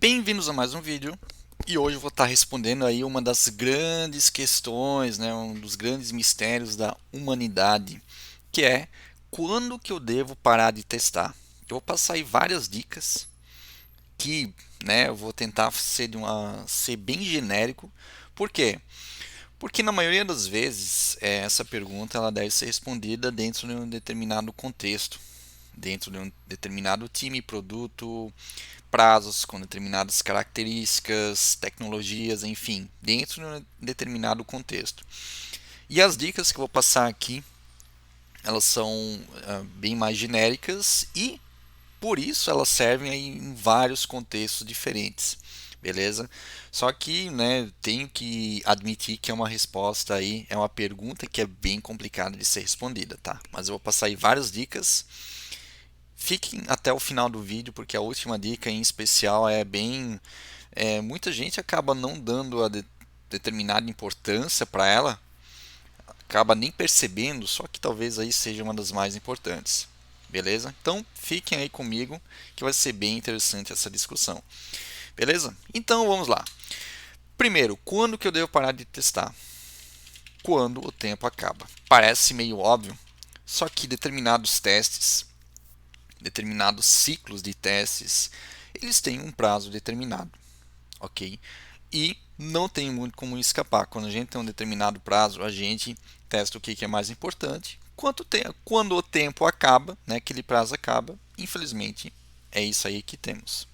Bem-vindos a mais um vídeo e hoje eu vou estar respondendo aí uma das grandes questões, né, um dos grandes mistérios da humanidade, que é quando que eu devo parar de testar. Eu vou passar aí várias dicas que, né, eu vou tentar ser bem genérico. Por quê? Porque na maioria das vezes essa pergunta ela deve ser respondida dentro de um determinado contexto, dentro de um determinado time, produto, prazos com determinadas características, tecnologias, enfim, dentro de um determinado contexto. E as dicas que eu vou passar aqui, elas são bem mais genéricas e por isso elas servem aí em vários contextos diferentes. Beleza? Só que, né, tenho que admitir que é uma resposta aí, é uma pergunta que é bem complicada de ser respondida, tá? Mas eu vou passar aí várias dicas. Fiquem até o final do vídeo, porque a última dica em especial é bem. Muita gente acaba não dando determinada importância para ela, acaba nem percebendo, só que talvez aí seja uma das mais importantes. Beleza? Então fiquem aí comigo que vai ser bem interessante essa discussão. Beleza? Então vamos lá. Primeiro, quando que eu devo parar de testar? Quando o tempo acaba. Parece meio óbvio, só que determinados testes, determinados ciclos de testes, eles têm um prazo determinado, ok? E não tem muito como escapar. Quando a gente tem um determinado prazo, a gente testa o que é mais importante. Quando o tempo acaba, né, aquele prazo acaba, infelizmente é isso aí que temos.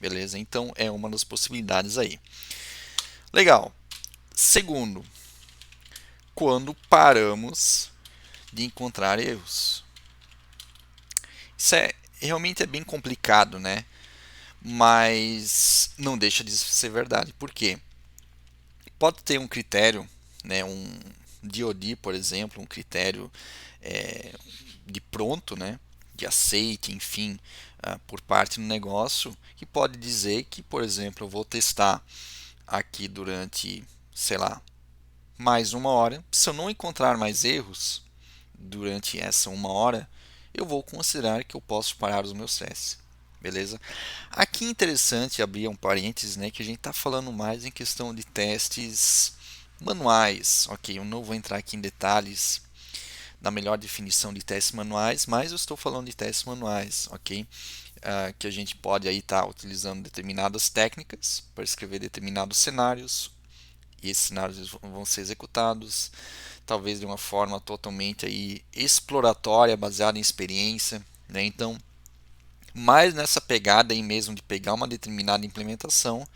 Beleza? Então é uma das possibilidades aí. Legal. Segundo, quando paramos de encontrar erros. Isso realmente é bem complicado, né? Mas não deixa de ser verdade. Por quê? Pode ter um critério, né, um DoD, por exemplo, um critério é, de pronto, né, de aceite, enfim, por parte do negócio, que pode dizer que, por exemplo, eu vou testar aqui durante, sei lá, mais uma hora. Se eu não encontrar mais erros durante essa uma hora, eu vou considerar que eu posso parar os meus testes. Beleza? Aqui é interessante abrir um parênteses, né, que a gente está falando mais em questão de testes manuais. Ok, eu não vou entrar aqui em detalhes da melhor definição de testes manuais, mas eu estou falando de testes manuais, ok? Que a gente pode aí estar utilizando determinadas técnicas para escrever determinados cenários e esses cenários vão ser executados talvez de uma forma totalmente aí exploratória, baseada em experiência, né? Então, mais nessa pegada aí mesmo de pegar uma determinada implementação,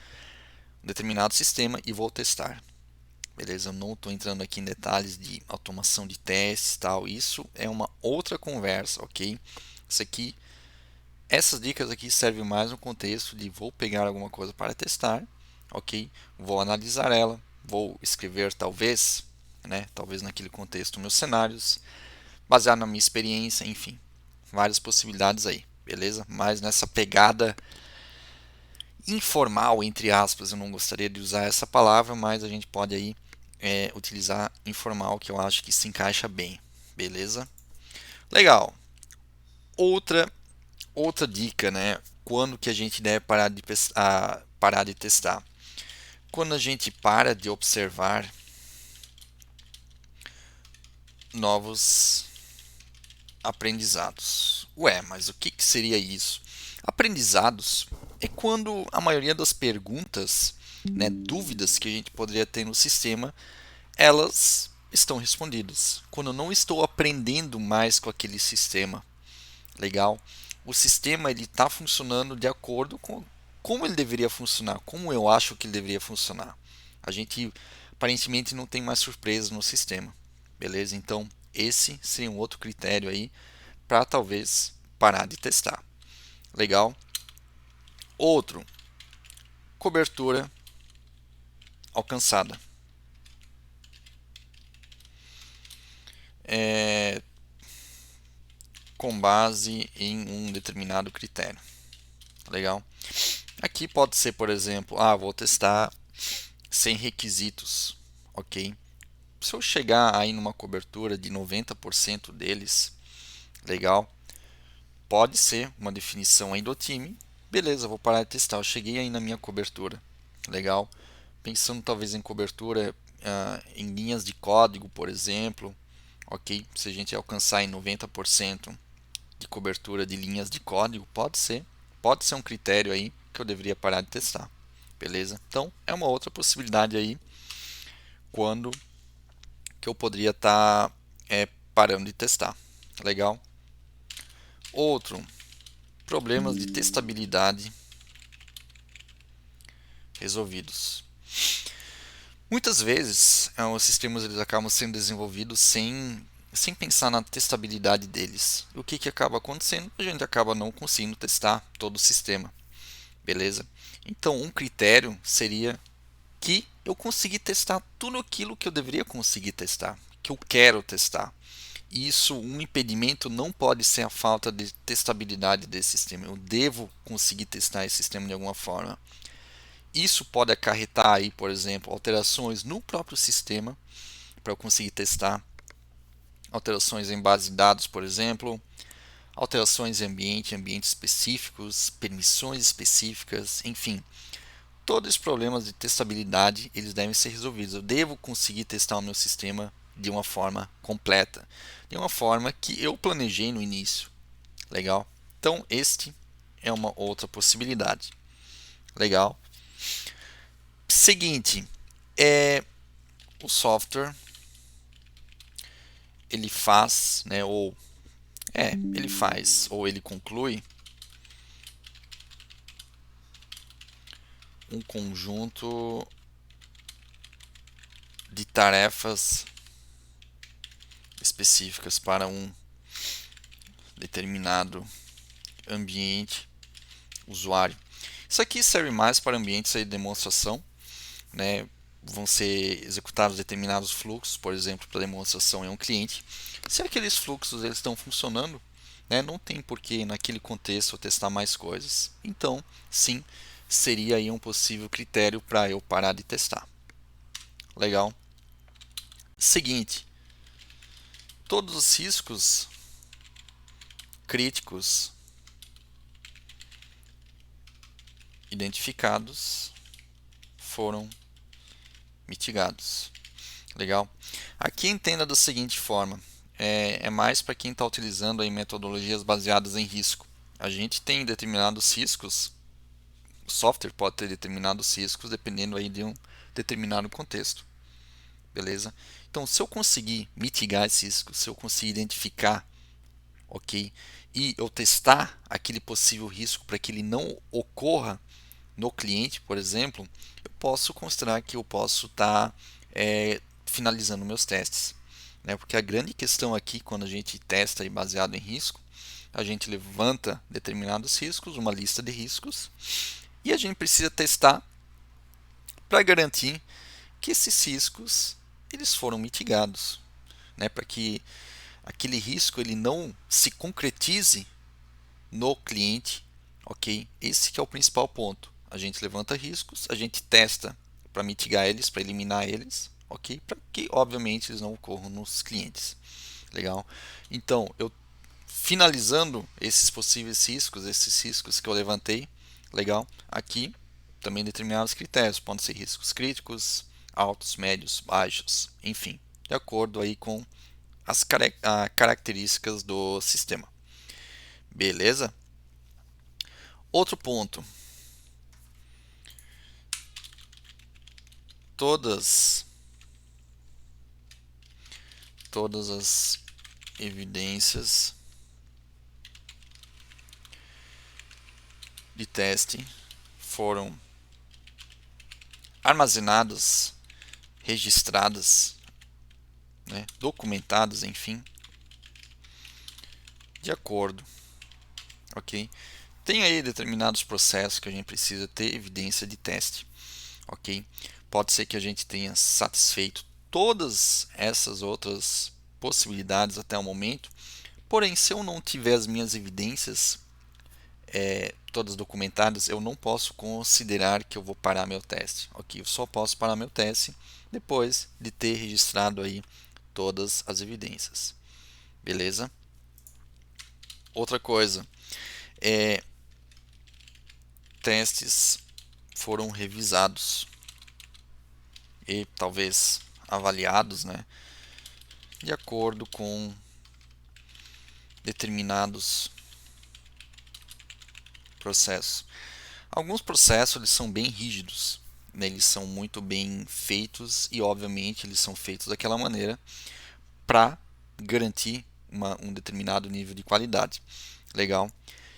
um determinado sistema e vou testar. Beleza? Eu não estou entrando aqui em detalhes de automação de testes e tal. Isso é uma outra conversa, ok? Isso aqui, essas dicas aqui servem mais no contexto de vou pegar alguma coisa para testar, ok? Vou analisar ela, vou escrever talvez, né? Talvez naquele contexto meus cenários, baseado na minha experiência, enfim, várias possibilidades aí, beleza? Mas nessa pegada informal, entre aspas, eu não gostaria de usar essa palavra, mas a gente pode aí utilizar informal, que eu acho que se encaixa bem, beleza? Legal. Outra outra dica, né? Quando que a gente deve parar de testar? Quando a gente para de observar novos aprendizados. Ué, mas o que, que seria isso? Aprendizados é quando a maioria das perguntas, né, dúvidas que a gente poderia ter no sistema, elas estão respondidas. Quando eu não estou aprendendo mais com aquele sistema, legal? O sistema ele está funcionando de acordo com como ele deveria funcionar, como eu acho que ele deveria funcionar. A gente aparentemente não tem mais surpresas no sistema, beleza? Então esse seria um outro critério aí para talvez parar de testar. Legal? Outro, cobertura alcançada. É, com base em um determinado critério. Legal? Aqui pode ser, por exemplo, vou testar sem requisitos, ok? Se eu chegar aí numa cobertura de 90% deles, legal? Pode ser uma definição aí do time, Beleza, vou parar de testar. Eu cheguei aí na minha cobertura. Legal. Pensando talvez em cobertura em linhas de código, por exemplo. Ok, se a gente alcançar em 90% de cobertura de linhas de código, pode ser um critério aí que eu deveria parar de testar. Beleza? Então, é uma outra possibilidade aí quando que eu poderia estar parando de testar. Legal? Outro, problemas de testabilidade resolvidos. Muitas vezes, os sistemas eles acabam sendo desenvolvidos sem pensar na testabilidade deles. O que acaba acontecendo? A gente acaba não conseguindo testar todo o sistema. Beleza? Então, um critério seria que eu consegui testar tudo aquilo que eu deveria conseguir testar, que eu quero testar. E isso, um impedimento não pode ser a falta de testabilidade desse sistema. Eu devo conseguir testar esse sistema de alguma forma. Isso pode acarretar aí, por exemplo, alterações no próprio sistema para eu conseguir testar, alterações em base de dados, por exemplo, alterações em ambientes específicos, permissões específicas, enfim, todos os problemas de testabilidade eles devem ser resolvidos. Eu devo conseguir testar o meu sistema de uma forma completa, de uma forma que eu planejei no início. Legal? Então, este é uma outra possibilidade. Legal? Seguinte, o software ele faz, né, ele faz ou ele conclui um conjunto de tarefas específicas para um determinado ambiente usuário. Isso aqui serve mais para ambientes de demonstração, né? Vão ser executados determinados fluxos, por exemplo, para demonstração em um cliente. Se aqueles fluxos eles estão funcionando, né, não tem por que naquele contexto eu testar mais coisas. Então, sim, seria aí um possível critério para eu parar de testar. Legal? Seguinte, todos os riscos críticos identificados foram mitigados. Legal? Aqui entenda da seguinte forma: é mais para quem está utilizando aí metodologias baseadas em risco. A gente tem determinados riscos, o software pode ter determinados riscos dependendo aí de um determinado contexto. Beleza? Então, se eu conseguir mitigar esses riscos, se eu conseguir identificar, ok, e eu testar aquele possível risco para que ele não ocorra no cliente, por exemplo, eu posso considerar que eu posso estar finalizando meus testes. Né? Porque a grande questão aqui, quando a gente testa baseado em risco, a gente levanta determinados riscos, uma lista de riscos, e a gente precisa testar para garantir que esses riscos eles foram mitigados, né? Para que aquele risco ele não se concretize no cliente, ok? Esse que é o principal ponto. A gente levanta riscos, a gente testa para mitigar eles, para eliminar eles, ok? Para que obviamente eles não ocorram nos clientes. Legal? Então, eu finalizando esses riscos que eu levantei, legal? Aqui também determinados critérios, podem ser riscos críticos, altos, médios, baixos, enfim, de acordo aí com as características do sistema. Beleza? Outro ponto. Todas as evidências de teste foram armazenadas, registradas, né, documentadas, enfim, de acordo, ok? Tem aí determinados processos que a gente precisa ter evidência de teste, ok? Pode ser que a gente tenha satisfeito todas essas outras possibilidades até o momento, porém, se eu não tiver as minhas evidências todas documentadas, eu não posso considerar que eu vou parar meu teste, ok? Eu só posso parar meu teste depois de ter registrado aí todas as evidências, beleza? Outra coisa, testes foram revisados e talvez avaliados, né, de acordo com determinados processos. Alguns processos eles são bem rígidos, né, eles são muito bem feitos e obviamente eles são feitos daquela maneira para garantir um determinado nível de qualidade. Legal?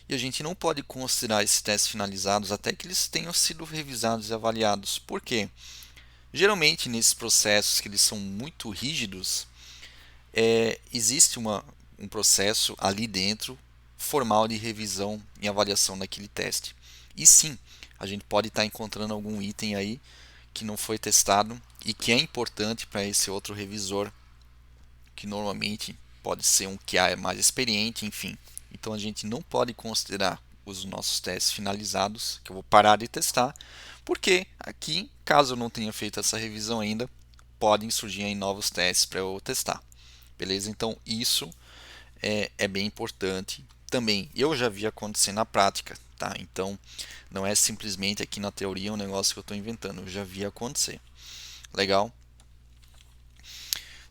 E a gente não pode considerar esses testes finalizados até que eles tenham sido revisados e avaliados. Por quê? Geralmente nesses processos que eles são muito rígidos, existe um processo ali dentro formal de revisão e avaliação daquele teste. E sim, a gente pode estar encontrando algum item aí que não foi testado e que é importante para esse outro revisor, que normalmente pode ser um QA é mais experiente, enfim. Então a gente não pode considerar os nossos testes finalizados, que eu vou parar de testar, porque aqui, caso eu não tenha feito essa revisão ainda, podem surgir aí novos testes para eu testar. Beleza? Então isso é bem importante também. Eu já vi acontecer na prática, tá? Então não é simplesmente aqui na teoria um negócio que eu estou inventando, eu já vi acontecer. Legal?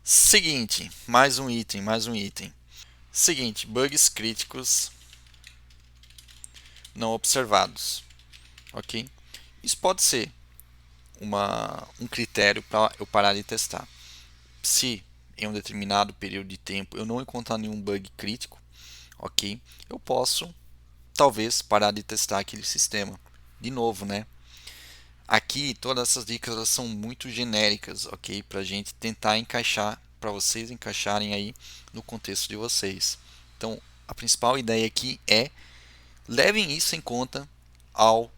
Seguinte, mais um item, mais um item. Seguinte, bugs críticos não observados, ok? Isso pode ser um critério para eu parar de testar. Se em um determinado período de tempo eu não encontrar nenhum bug crítico, ok? Eu posso talvez parar de testar aquele sistema. De novo, né? Aqui todas essas dicas elas são muito genéricas, ok? Para a gente tentar encaixar, para vocês encaixarem aí no contexto de vocês. Então, a principal ideia aqui é levem isso em conta ao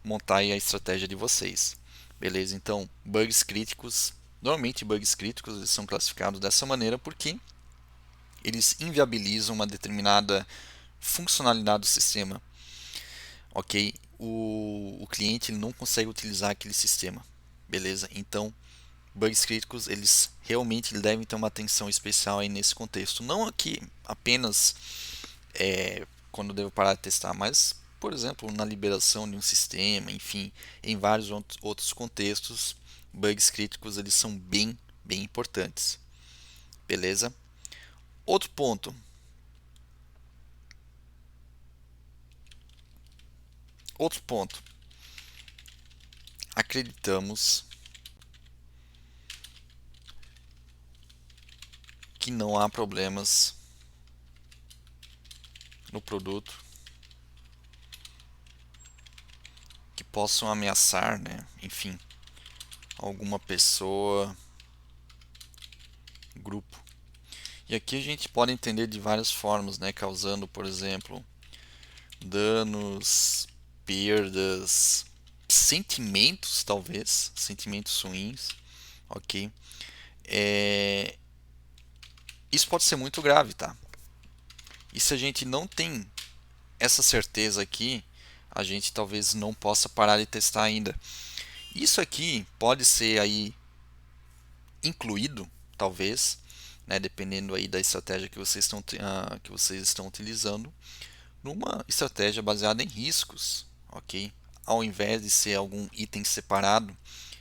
montar a estratégia de vocês. Beleza? Então, bugs críticos, normalmente bugs críticos eles são classificados dessa maneira porque eles inviabilizam uma determinada funcionalidade do sistema. Ok? O cliente ele não consegue utilizar aquele sistema. Beleza? Então, bugs críticos eles realmente devem ter uma atenção especial aí nesse contexto. Não aqui apenas quando eu devo parar de testar, mas por exemplo na liberação de um sistema, enfim, em vários outros contextos, bugs críticos eles são bem importantes. Beleza? Outro ponto. Outro ponto. Acreditamos que não há problemas no produto que possam ameaçar, né? Enfim, alguma pessoa, grupo. E aqui a gente pode entender de várias formas, né? Causando, por exemplo, danos, perdas, sentimentos, talvez, sentimentos ruins, ok? Isso pode ser muito grave, tá? E se a gente não tem essa certeza aqui, a gente talvez não possa parar de testar ainda. Isso aqui pode ser aí incluído, talvez, né, dependendo aí da estratégia que vocês estão utilizando, numa estratégia baseada em riscos, ok? Ao invés de ser algum item separado,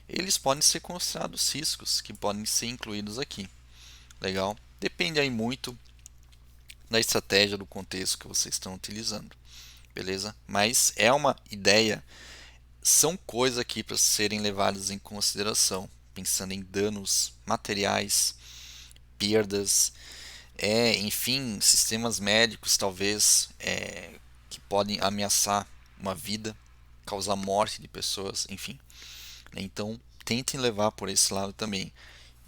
eles podem ser considerados riscos que podem ser incluídos aqui. Legal? Depende aí muito da estratégia do contexto que vocês estão utilizando, beleza? Mas é uma ideia, são coisas aqui para serem levadas em consideração, pensando em danos materiais, perdas, enfim, sistemas médicos talvez que podem ameaçar uma vida, causar morte de pessoas, enfim. Então, tentem levar por esse lado também.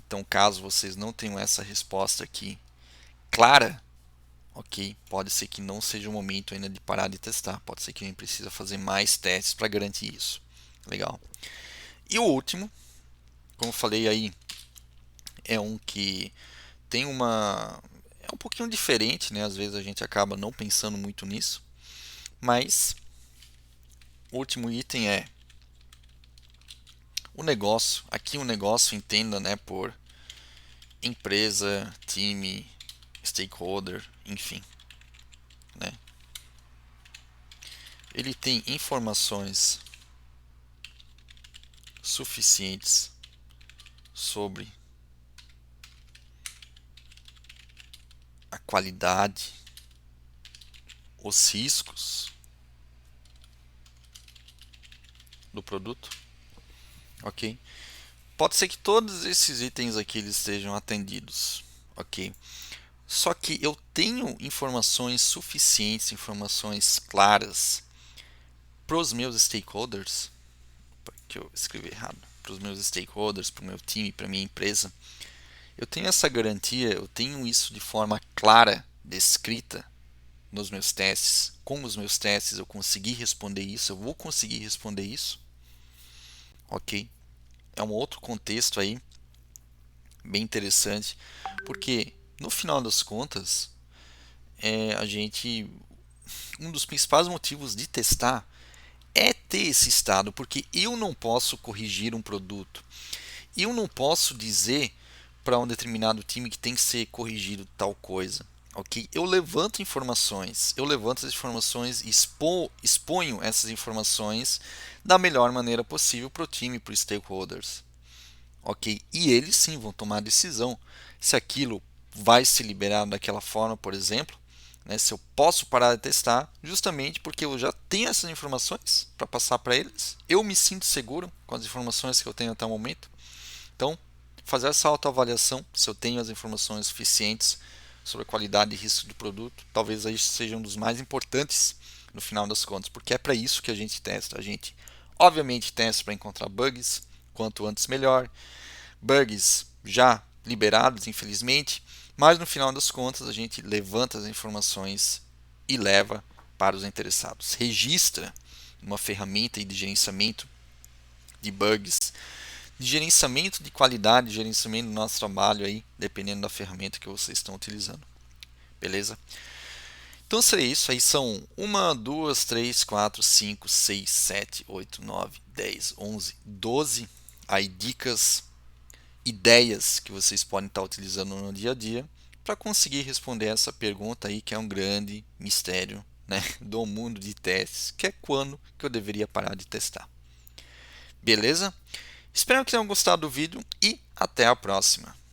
Então, caso vocês não tenham essa resposta aqui clara, ok, pode ser que não seja o momento ainda de parar de testar. Pode ser que a gente precisa fazer mais testes para garantir isso. Legal. E o último, como eu falei aí, é um que tem é um pouquinho diferente, né? Às vezes a gente acaba não pensando muito nisso, mas o último item é o negócio. Aqui o negócio entenda, né, por empresa, time, stakeholder, enfim, né? ele tem informações suficientes sobre a qualidade, os riscos do produto, ok? Pode ser que todos esses itens aqui eles estejam atendidos, ok? Só que eu tenho informações suficientes, informações claras para os meus stakeholders, que eu escrevi errado, para os meus stakeholders, para o meu time, para a minha empresa. Eu tenho essa garantia, eu tenho isso de forma clara, descrita nos meus testes. Com os meus testes eu consegui responder isso, eu vou conseguir responder isso, ok? É um outro contexto aí, bem interessante, porque no final das contas, a gente, um dos principais motivos de testar é ter esse estado, porque eu não posso corrigir um produto, eu não posso dizer para um determinado time que tem que ser corrigido tal coisa. Ok? Eu levanto informações, e exponho essas informações da melhor maneira possível para o time, para os stakeholders. Ok? E eles sim vão tomar a decisão se aquilo vai ser liberado daquela forma, por exemplo, né? Se eu posso parar de testar, justamente porque eu já tenho essas informações para passar para eles, eu me sinto seguro com as informações que eu tenho até o momento. Então, fazer essa autoavaliação, se eu tenho as informações suficientes sobre a qualidade e risco do produto, talvez aí seja um dos mais importantes no final das contas, porque é para isso que a gente testa. A gente, obviamente, testa para encontrar bugs, quanto antes melhor, bugs já liberados, infelizmente, mas no final das contas a gente levanta as informações e leva para os interessados. Registra uma ferramenta de gerenciamento de bugs, de gerenciamento de qualidade, de gerenciamento do nosso trabalho aí, dependendo da ferramenta que vocês estão utilizando. Beleza? Então seria isso. Aí são 1, 2, 3, 4, 5, 6, 7, 8, 9, 10, 11, 12 aí dicas, ideias que vocês podem estar utilizando no dia a dia para conseguir responder essa pergunta aí que é um grande mistério, né, do mundo de testes, que é quando que eu deveria parar de testar. Beleza? Espero que tenham gostado do vídeo e até a próxima.